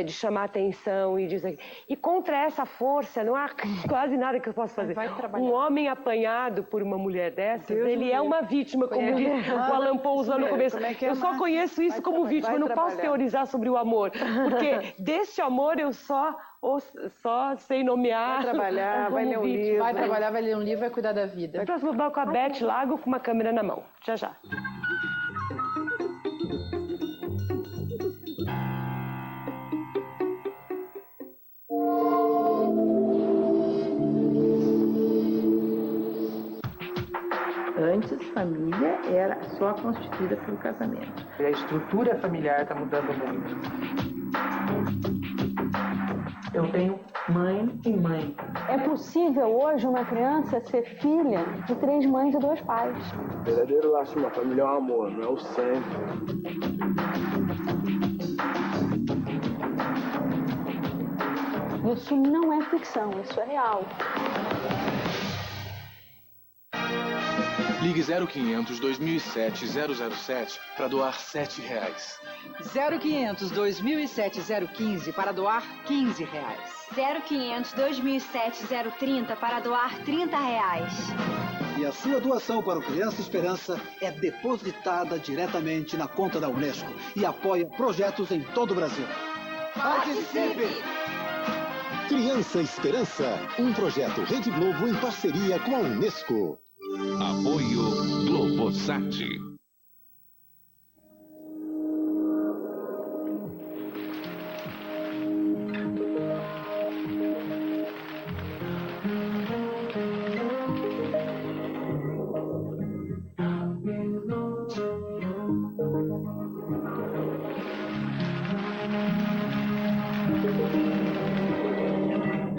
de chamar atenção e dizer... E contra essa força não há quase nada que eu possa fazer. Um homem apanhado por uma mulher dessas, ele é uma vítima, como disse o Alan Paul usou no começo. Eu só conheço isso como vítima, eu não posso teorizar sobre o amor, porque desse amor eu só sei nomear. Vai trabalhar, vai ler um livro. Vai trabalhar, vai ler um livro, vai cuidar da vida. Próximo bloco com a Beth Lago com uma câmera na mão. Já, já. Antes, família era só constituída pelo casamento. A estrutura familiar está mudando muito. Eu tenho mãe e mãe. É possível hoje uma criança ser filha de 3 mães e 2 pais. O verdadeiro laço de uma família é o amor, não é o sangue. Isso não é ficção, isso é real. Ligue 0500 2007 007 para doar R$7. 0500 2007 015 para doar R$15. 0500 2007 030 para doar R$30. E a sua doação para o Criança Esperança é depositada diretamente na conta da Unesco e apoia projetos em todo o Brasil. Participe! Criança Esperança, um projeto Rede Globo em parceria com a Unesco. Apoio Globosat.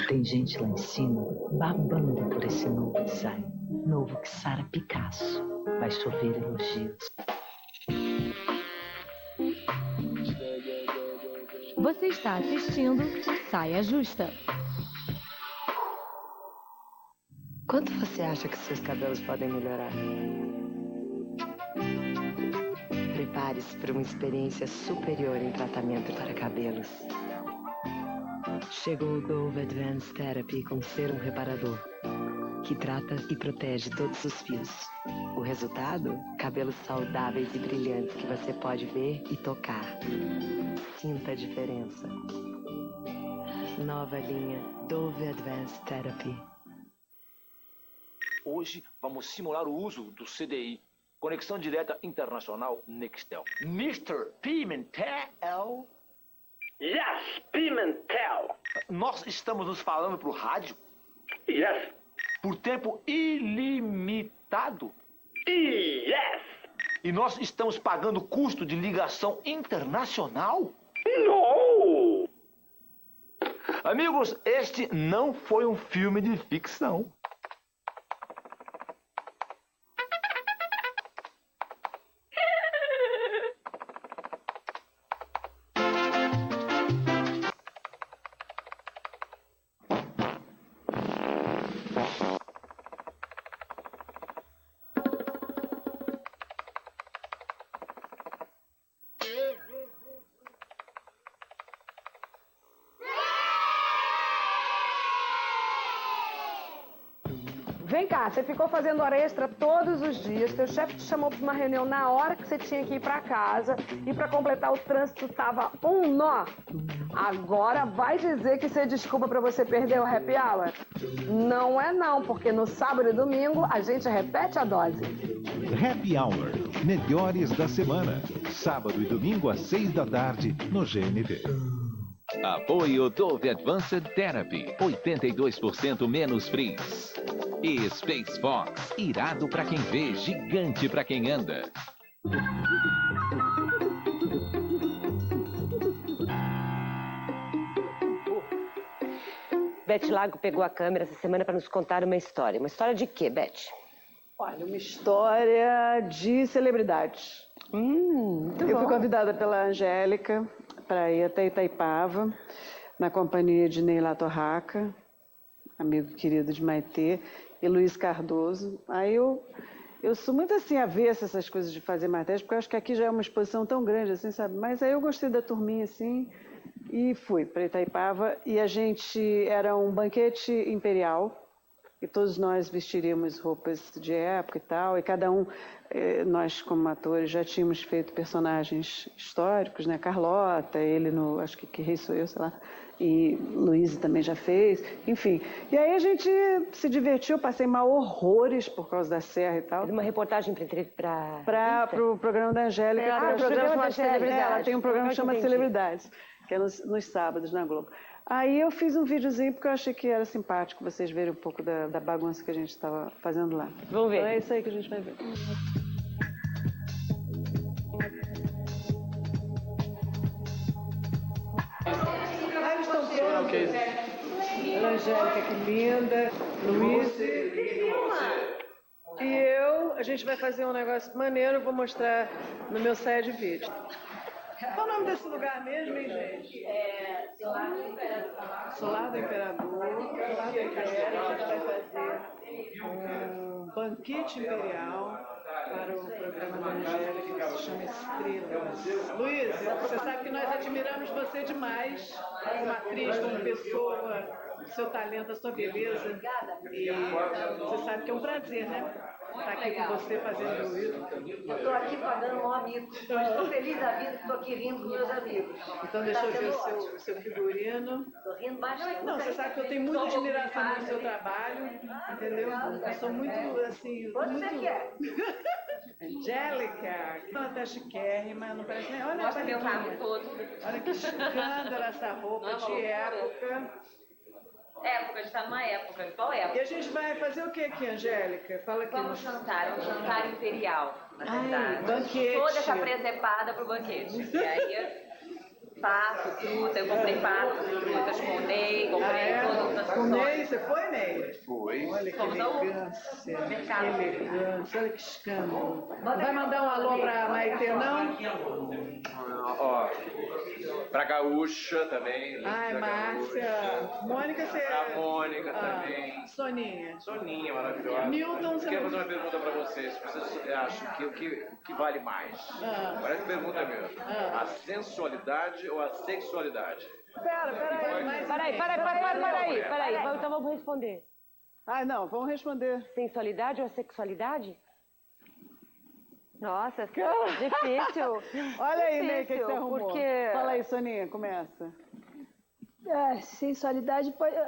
Tem gente lá em cima babando por esse novo design. Novo que Sara Picasso. Vai chover elogios. Você está assistindo Saia Justa. Quanto você acha que seus cabelos podem melhorar? Prepare-se para uma experiência superior em tratamento para cabelos. Chegou o Dove Advanced Therapy com sérum reparador, que trata e protege todos os fios. O resultado? Cabelos saudáveis e brilhantes que você pode ver e tocar. Sinta a diferença. Nova linha Dove Advanced Therapy. Hoje vamos simular o uso do CDI, Conexão Direta Internacional Nextel. Mr. Pimentel? Yes, Pimentel. Nós estamos nos falando pro rádio? Yes. Por tempo ilimitado? Yes. E nós estamos pagando custo de ligação internacional? Não! Amigos, este não foi um filme de ficção. Vem cá, você ficou fazendo hora extra todos os dias, teu chefe te chamou para uma reunião na hora que você tinha que ir para casa e para completar o trânsito tava um nó. Agora vai dizer que isso é desculpa para você perder o happy hour? Não é não, porque no sábado e domingo a gente repete a dose. Happy Hour, melhores da semana. Sábado e domingo às 6 da tarde no GNT. Apoio Dove Advanced Therapy, 82% menos frizz. E Space Fox, irado pra quem vê, gigante pra quem anda. Beth Lago pegou a câmera essa semana para nos contar uma história. Uma história de quê, Beth? Olha, uma história de celebridades. Eu fui convidada pela Angélica para ir até Itaipava, na companhia de Neila Torraca, amigo querido de Maitê, e Luiz Cardoso. Aí eu sou muito assim avessa essas coisas de fazer matérias, porque eu acho que aqui já é uma exposição tão grande assim, sabe? Mas aí eu gostei da turminha assim e fui para Itaipava e a gente era um banquete imperial e todos nós vestiríamos roupas de época e tal, e cada um, nós como atores já tínhamos feito personagens históricos, né? Carlota, ele no, acho que Rei Sou Eu, sei lá, e Luiz também já fez, enfim. E aí a gente se divertiu, passei mal horrores por causa da serra e tal. Uma reportagem para o programa da Angélica. O programa chama Celebridades. Ela tem um programa que chama Celebridades, que é nos sábados na Globo. Aí eu fiz um videozinho porque eu achei que era simpático vocês verem um pouco da bagunça que a gente estava fazendo lá. Vamos ver. Então é isso aí que a gente vai ver. Aí eles estão prontos. Angélica, que linda. Luiz. E a gente vai fazer um negócio maneiro, vou mostrar no meu site de vídeo. Qual o nome desse lugar mesmo, hein, gente? Solar do Imperador. Solar do Imperador. Solar do Império. A gente vai fazer um banquete imperial para o programa da Angélica, que se chama Estrelas. Luiz, você sabe que nós admiramos você demais, como atriz, como pessoa, o seu talento, a sua beleza. E você sabe que é um prazer, né? Estar aqui com você fazendo isso. Eu estou aqui pagando um amigo. Estou feliz da vida que estou aqui rindo com meus amigos. Então deixa eu ver o seu figurino. Estou rindo bastante. Não, você sabe que eu tenho muita admiração pelo seu trabalho, entendeu? Eu sou muito, assim... Quanto você quer? Angélica, ela tá chiquérrima, não parece nem... Olha mostra meu rabo todo. Olha que escândalo essa roupa de época. Época, a gente está numa época. Qual época? E a gente vai fazer o que aqui, Angélica? Fala aqui. Vamos jantar, um jantar imperial, na verdade. Banquete. Toda essa presepada pro banquete. E aí, pato, truta, eu comprei patos e trutas com o Ney, comprei todas as Com o Ney, você foi, Ney? Foi. Olha que Fomos ao elegância, mercado. que elegância, olha que escândalo. Vai mandar um alô pra Maitê, não? Ó, pra Gaúcha também. Ai, Márcia. Mônica, você... A Mônica também. Soninha. Soninha, maravilhosa. Milton, você... Quero fazer uma pergunta pra vocês. Vocês acham que o que vale mais? Agora é que pergunta mesmo. A sensualidade ou a sexualidade? Peraí. Então vamos responder. Ah, não, vamos responder. Sensualidade ou sexualidade? Nossa, difícil. Olha aí, Ney, o que você arrumou? Porque... Fala aí, Soninha, começa.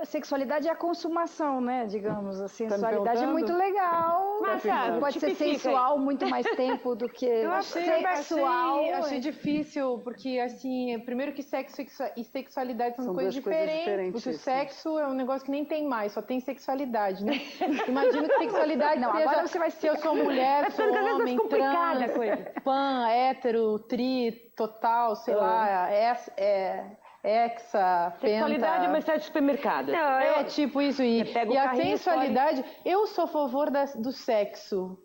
Sexualidade é a consumação, né? Digamos, a sensualidade é muito legal. Pode ser sensual muito mais tempo do que sexual. Achei difícil, porque assim, primeiro que sexo e sexualidade são coisas diferentes. Porque o sexo é um negócio que nem tem mais, só tem sexualidade, né? Imagina que sexualidade não, seja, agora você vai se eu sou mulher, sou homem, trans, pan, hétero, tri, total, sei lá, hexa, penta. Sexualidade é uma cidade de supermercado. Não, tipo isso. E a sensualidade, eu sou a favor do sexo.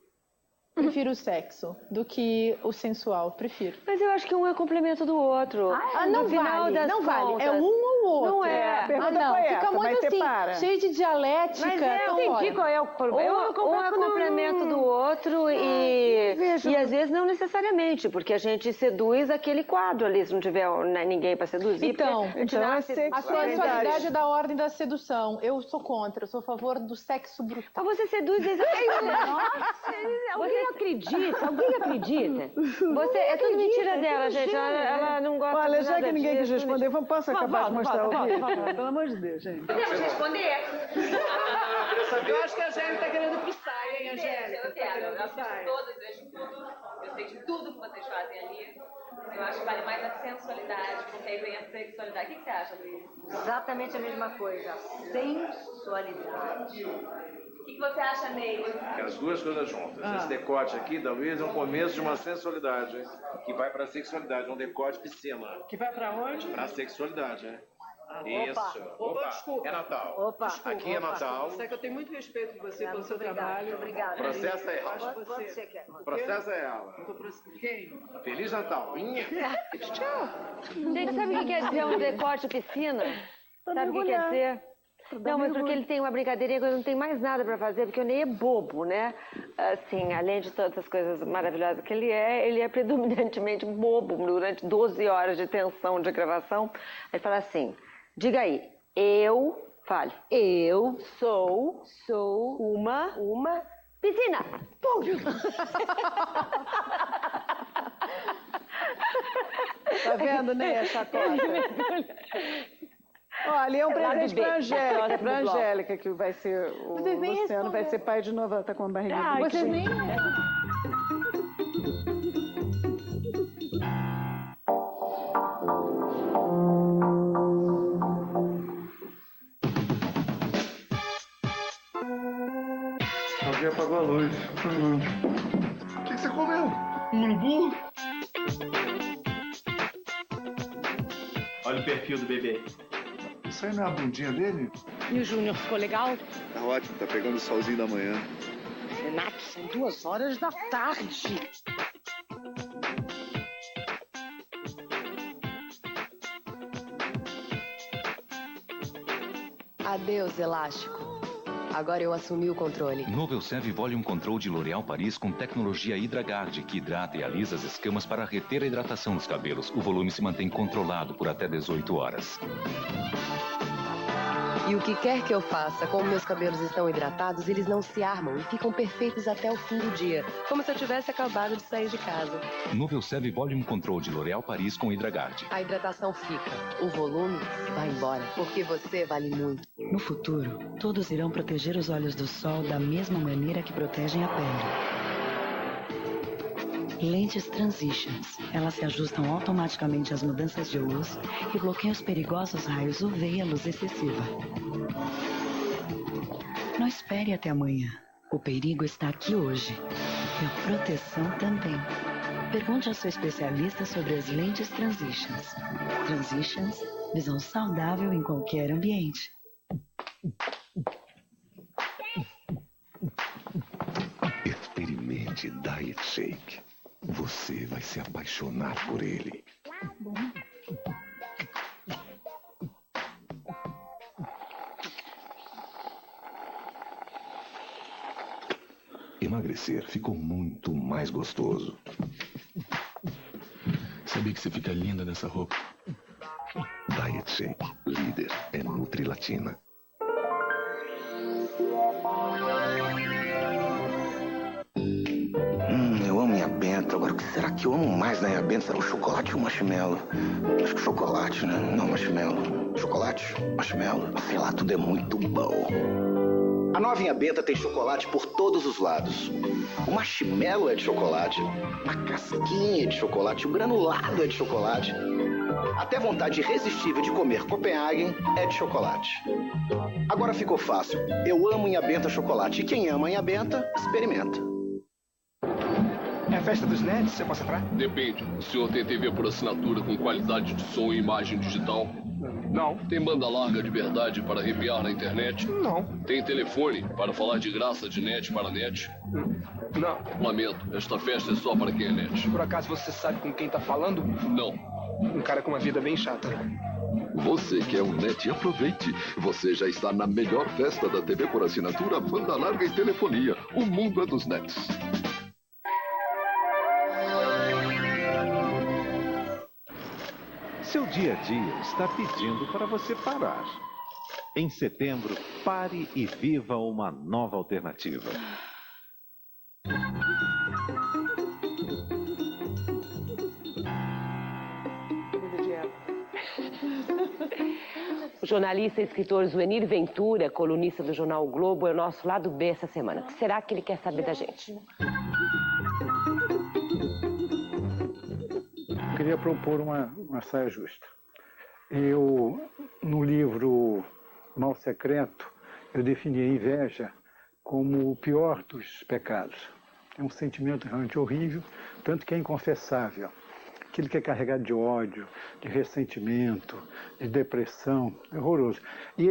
Prefiro o sexo do que o sensual, prefiro. Mas eu acho que um é complemento do outro. Não vale, não vale. É um ou outro. Não é. Não, fica muito assim, cheio de dialética. Mas eu entendi qual é o problema. Um é complemento do outro e às vezes não necessariamente, porque a gente seduz aquele quadro ali, se não tiver ninguém para seduzir. Então a sexualidade é da ordem da sedução. Eu sou contra, eu sou a favor do sexo brutal. Mas você seduz Alguém acredita? É tudo mentira dela, gente. Ela não gosta de nada disso. Olha, já que ninguém quis responder, posso acabar de mostrar o vídeo? Pelo amor de Deus, gente. Podemos responder? Eu acho que a Angélica está querendo pisar, hein, Angélica? Eu quero. Eu assisto todas, vejo tudo. Eu sei de tudo que vocês fazem ali. Eu acho que vale mais a sensualidade, porque aí vem a sexualidade. O que você acha, Luiz? Exatamente a mesma coisa. Sensualidade. O que você acha, Ney? As duas coisas juntas. Esse decote aqui, talvez, é um começo de uma sensualidade, hein? Que vai pra sexualidade, um decote piscina. Que vai pra onde? Pra sexualidade, né? Isso. Opa, desculpa. É Natal. Desculpa, aqui é Natal. Sei que eu tenho muito respeito por você, pelo seu trabalho. Obrigada. Processa ela. Você quer. Processa ela. Quem? Feliz Natal. Tchau. Gente, sabe o que quer dizer um decote piscina? Sabe o que quer dizer? Não, mas porque ele tem uma brincadeirinha que eu não tenho mais nada pra fazer, porque o Ney é bobo, né? Assim, além de todas as coisas maravilhosas que ele é predominantemente bobo durante 12 horas de tensão de gravação. Aí fala assim, diga aí, eu sou uma piscina. Tá vendo, Ney, a chacota? Olha, é um presente pra Angélica, que vai ser o Luciano, vai ser pai de novo, ela tá com uma barriguinha. Vocês nem... Alguém apagou a luz. O que você comeu? Um urubu? Olha o perfil do bebê. Isso aí não é a bundinha dele? E o Júnior ficou legal? Tá ótimo, tá pegando o solzinho da manhã. Renato, são 2h da tarde. Adeus, elástico. Agora eu assumi o controle. Novo Elsev Volume Control de L'Oréal Paris com tecnologia HidraGuard, que hidrata e alisa as escamas para reter a hidratação dos cabelos. O volume se mantém controlado por até 18 horas. E o que quer que eu faça, como meus cabelos estão hidratados, eles não se armam e ficam perfeitos até o fim do dia, como se eu tivesse acabado de sair de casa. Novo Elsev Volume Control de L'Oréal Paris com HidraGuard. A hidratação fica, o volume vai embora, porque você vale muito. No futuro, todos irão proteger os olhos do sol da mesma maneira que protegem a pele. Lentes Transitions. Elas se ajustam automaticamente às mudanças de luz e bloqueiam os perigosos raios UV e a luz excessiva. Não espere até amanhã. O perigo está aqui hoje. E a proteção também. Pergunte ao seu especialista sobre as lentes Transitions. Transitions, visão saudável em qualquer ambiente. Experimente Diet Shake. Você vai se apaixonar por ele. Emagrecer ficou muito mais gostoso. Sabia que você fica linda nessa roupa? Diet Shake, líder é Nutrilatina. Eu amo minha benta. Agora, o que será que eu amo mais na minha benta? Será o chocolate ou o marshmallow? Acho que chocolate, né? Não, marshmallow. Chocolate, marshmallow. Sei lá, tudo é muito bom. A novinha Benta tem chocolate por todos os lados. O marshmallow é de chocolate, a casquinha é de chocolate, o granulado é de chocolate. Até a vontade irresistível de comer Copenhagen é de chocolate. Agora ficou fácil. Eu amo Inhabenta chocolate. E quem ama Inhabenta, experimenta. É a festa dos nerds, você posso entrar? Depende. O senhor tem TV por assinatura com qualidade de som e imagem digital? Não. Tem banda larga de verdade para arrepiar na internet? Não. Tem telefone para falar de graça de net para net? Não. Lamento, esta festa é só para quem é net. Por acaso você sabe com quem tá falando? Não. Um cara com uma vida bem chata. Você que é um net, aproveite. Você já está na melhor festa da TV por assinatura, banda larga e telefonia. O mundo é dos nets. Seu dia a dia está pedindo para você parar. Em setembro, pare e viva uma nova alternativa. O jornalista e escritor Zuenir Ventura, colunista do jornal o Globo, é o nosso lado B essa semana. O que será que ele quer saber da gente? Eu queria propor uma saia justa. No livro Mal Secreto, eu defini a inveja como o pior dos pecados. É um sentimento realmente horrível, tanto que é inconfessável. Aquilo que é carregado de ódio, de ressentimento, de depressão, é horroroso. E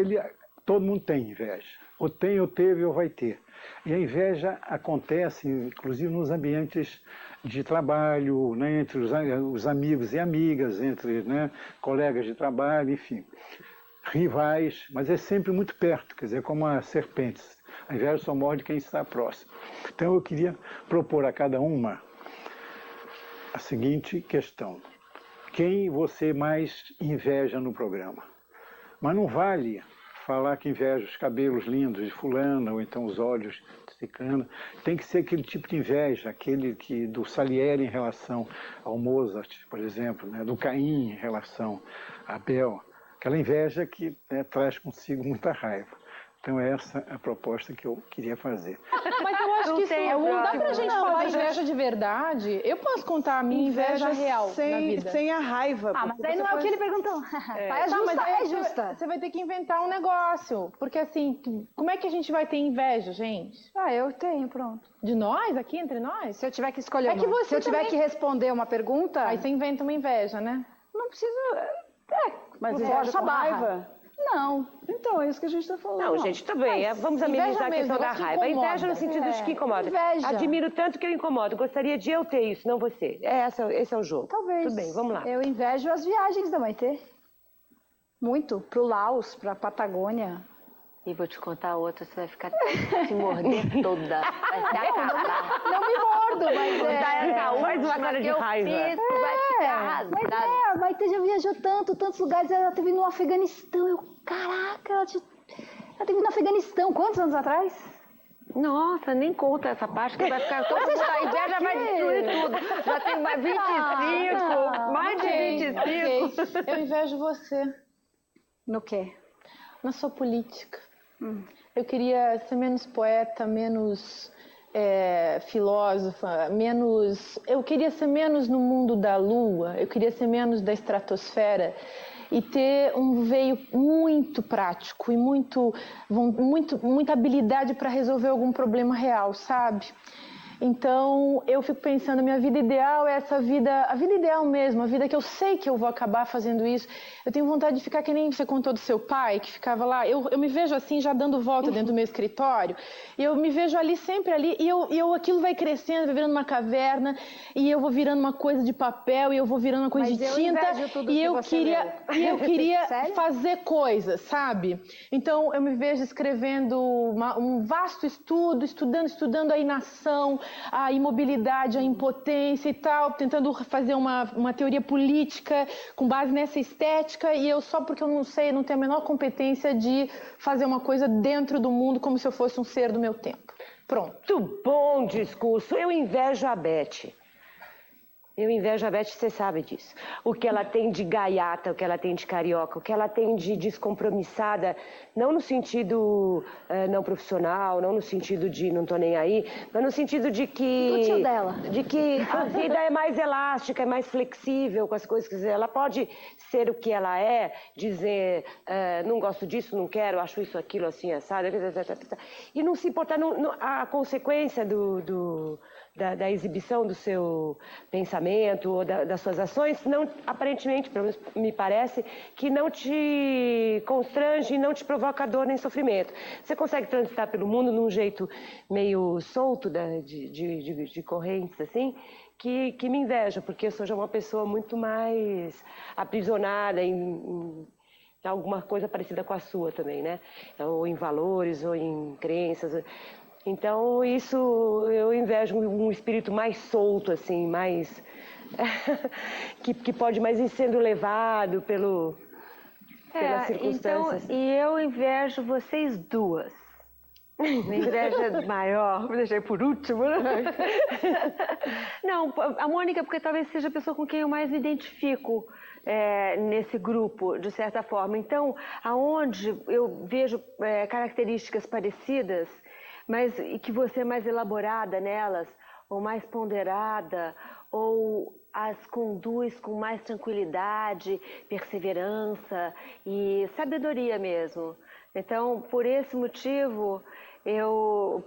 todo mundo tem inveja. Ou tem, ou teve, ou vai ter. E a inveja acontece, inclusive, nos ambientes de trabalho, né, entre os amigos e amigas, entre, né, colegas de trabalho, enfim. Rivais, mas é sempre muito perto, quer dizer, como as serpentes. A inveja só morde quem está próximo. Então eu queria propor a cada uma a seguinte questão: quem você mais inveja no programa? Mas não vale falar que inveja os cabelos lindos de fulana, ou então os olhos de ciclana. Tem que ser aquele tipo de inveja, aquele do Salieri em relação ao Mozart, por exemplo, né? Do Caim em relação a Abel. Aquela inveja que, né, traz consigo muita raiva. Então essa é a proposta que eu queria fazer. Mas eu acho que isso não dá pra gente falar inveja de verdade. Eu posso contar a minha inveja real na vida. Sem a raiva. Ah, mas aí não é o que ele perguntou. É justa, mas é justa. Você vai ter que inventar um negócio. Porque assim, como é que a gente vai ter inveja, gente? Ah, eu tenho, pronto. De nós, aqui, entre nós? Se eu tiver que escolher uma. Se eu tiver que responder uma pergunta... Aí você inventa uma inveja, né? Não precisa... Mas inveja com raiva? Não. Então, é isso que a gente está falando. Não, gente, também. Vamos amenizar a questão da raiva. A inveja no sentido de que incomoda. Inveja. Admiro tanto que eu incomodo. Gostaria de eu ter isso, não você. Esse é o jogo. Talvez. Tudo bem, vamos lá. Eu invejo as viagens da Maitê. Muito. Pro Laos, pra Patagônia. E vou te contar outra, você vai ficar se morder toda. Vai se acabar. Não me mordo, mas mais uma cara de raiva. Vai ficar arrasada. Mas a Maitê já viajou tantos lugares. Ela teve no Afeganistão. Caraca, ela teve no Afeganistão. Quantos anos atrás? Nossa, nem conta essa parte que vai ficar todo mundo. A inveja vai destruir tudo. Já tem mais 25, mais de 25. Okay. Eu invejo você. No quê? Na sua política. Eu queria ser menos poeta, menos filósofa, menos... Eu queria ser menos no mundo da lua, eu queria ser menos da estratosfera e ter um veio muito prático e muita habilidade para resolver algum problema real, sabe? Então, eu fico pensando, a minha vida ideal é essa vida, a vida ideal mesmo, a vida que eu sei que eu vou acabar fazendo isso. Eu tenho vontade de ficar que nem você contou do seu pai, que ficava lá. Eu me vejo assim, já dando volta dentro do meu escritório, e eu me vejo ali, sempre ali, e aquilo vai crescendo, vai virando uma caverna, e eu vou virando uma coisa de papel, e eu vou virando uma coisa de tinta, e eu queria fazer coisas, sabe? Então, eu me vejo escrevendo um vasto estudo, estudando a inação, a imobilidade, a impotência e tal, tentando fazer uma teoria política com base nessa estética, e eu só porque eu não sei, não tenho a menor competência de fazer uma coisa dentro do mundo como se eu fosse um ser do meu tempo. Pronto. Muito bom discurso. Eu invejo a Beth. Eu invejo a Beth, você sabe disso. O que ela tem de gaiata, o que ela tem de carioca, o que ela tem de descompromissada, não no sentido não profissional, não no sentido de não tô nem aí, mas no sentido de que... Do tio dela. De que a vida é mais elástica, é mais flexível com as coisas. Quer dizer, ela pode ser o que ela é, dizer não gosto disso, não quero, acho isso, aquilo, assim, assado, e não se importar. A consequência da exibição do seu pensamento ou das suas ações, não, aparentemente, pelo menos me parece, que não te constrange, não te provoca dor nem sofrimento. Você consegue transitar pelo mundo num jeito meio solto de correntes, assim, que me inveja, porque eu sou já uma pessoa muito mais aprisionada em alguma coisa parecida com a sua também, né? Ou em valores, ou em crenças. Então, isso eu invejo um espírito mais solto, assim, mais... que pode mais ir sendo levado pelas circunstâncias. Então, e eu invejo vocês duas. Minha inveja é maior, vou deixar por último, né? Não, a Mônica, porque talvez seja a pessoa com quem eu mais me identifico nesse grupo, de certa forma. Então, aonde eu vejo características parecidas, mas e que você é mais elaborada nelas, ou mais ponderada, ou as conduz com mais tranquilidade, perseverança e sabedoria mesmo. Então, por esse motivo,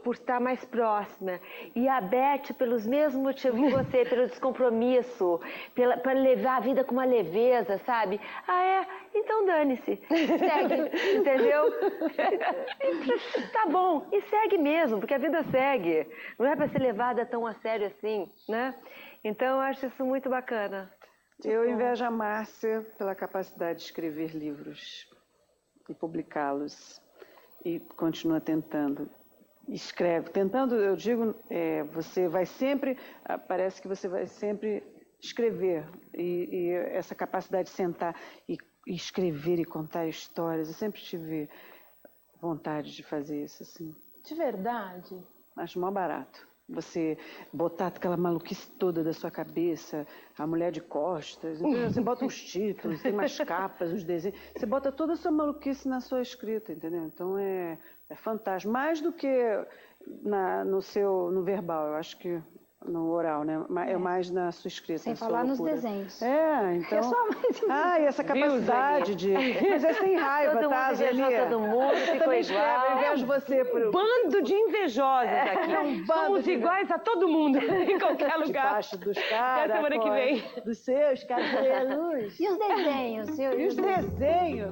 por estar mais próxima. E a Beth, pelos mesmos motivos que você, pelo descompromisso, para levar a vida com uma leveza, sabe? Então dane-se, segue, entendeu? Tá bom, e segue mesmo, porque a vida segue. Não é para ser levada tão a sério assim, né? Então, eu acho isso muito bacana. Eu invejo a Márcia pela capacidade de escrever livros e publicá-los. E continua tentando. Escreve. Tentando, eu digo, você vai sempre, parece que você vai sempre escrever. E essa capacidade de sentar e escrever e contar histórias, eu sempre tive vontade de fazer isso, assim. De verdade? Acho mó barato. Você botar aquela maluquice toda da sua cabeça, a mulher de costas, entendeu? Você bota os títulos, tem umas capas, os desenhos, você bota toda a sua maluquice na sua escrita, entendeu? Então é fantástico, mais do que no verbal, eu acho que no oral, né? É mais na sua escrita. Sem falar nos desenhos. Então... É só mais... e essa capacidade de... Mas é sem raiva, tá, Zeli? Todo mundo ficou igual. Eu invejo você por... Um bando de invejosos aqui. Somos iguais a todo mundo, em qualquer lugar. Debaixo dos caras. Até semana que vem. Dos seus cabelos. E os desenhos? E os desenhos?